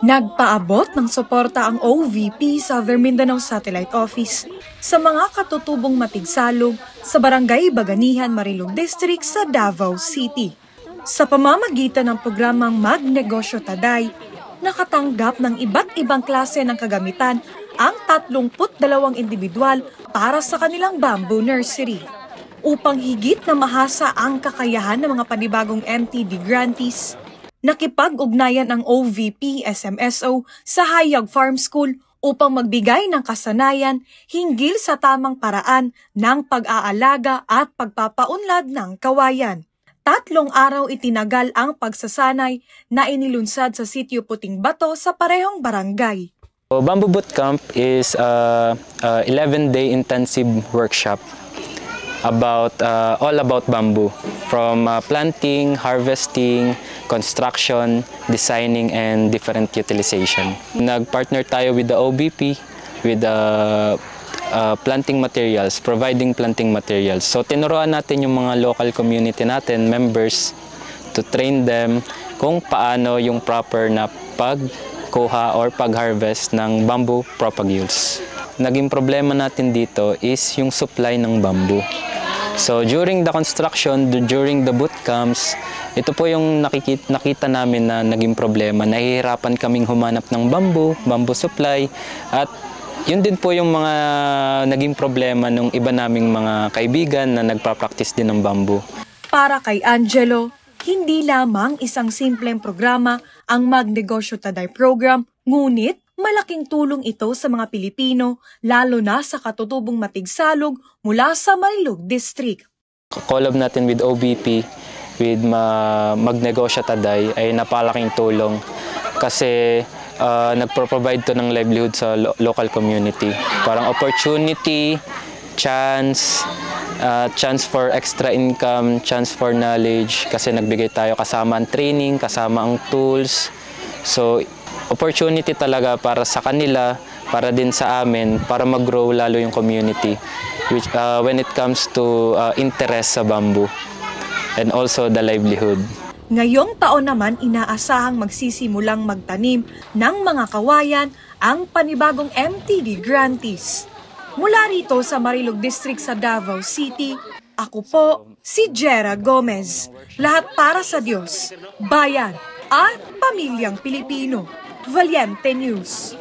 Nagpaabot ng suporta ang OVP Southern Mindanao Satellite Office sa mga katutubong matigsalog sa Barangay Baganihan, Marilog District sa Davao City. Sa pamamagitan ng programang Magnegosyo Taday, nakatanggap ng iba't ibang klase ng kagamitan ang 32 individual para sa kanilang bamboo nursery. Upang higit na mahasa ang kakayahan ng mga panibagong MTD grantees, nakipag-ugnayan ang OVP SMSO sa Hayag Farm School upang magbigay ng kasanayan hinggil sa tamang paraan ng pag-aalaga at pagpapaunlad ng kawayan. 3 araw itinagal ang pagsasanay na inilunsad sa Sitio Puting Bato sa parehong barangay. Bamboo Bootcamp is a 11-day intensive workshop all about bamboo, from planting, harvesting, construction, designing, and different utilization. Nag-partner tayo with the OBP, with the planting materials, providing planting materials. So tinuruan natin yung mga local community natin, members, to train them kung paano yung proper na pagkuha or pag-harvest ng bamboo propagules. Naging problema natin dito is yung supply ng bamboo. So during the construction, during the boot camps, ito po yung nakita namin na naging problema. Nahihirapan kaming humanap ng bamboo supply, at yun din po yung mga naging problema ng iba naming mga kaibigan na nagpa-practice din ng bamboo. Para kay Angelo, hindi lamang isang simpleng programa ang Magnegosyo Taday program, ngunit malaking tulong ito sa mga Pilipino, lalo na sa katutubong matigsalog mula sa Marilog District. Collab natin with OBP, with Magnegosyo Taday ay napalaking tulong kasi nagpro-provide to ng livelihood sa local community. Parang opportunity, chance for extra income, chance for knowledge, kasi nagbigay tayo kasama ang training, kasama ang tools. So opportunity talaga para sa kanila, para din sa amin, para mag-grow lalo yung community when it comes to interest sa bamboo and also the livelihood. Ngayong taon naman inaasahang magsisimulang magtanim ng mga kawayan ang panibagong MTD grantees. Mula rito sa Marilog District sa Davao City, ako po si Jera Gomez. Lahat para sa Diyos, bayan at pamilyang Pilipino. Valiente News.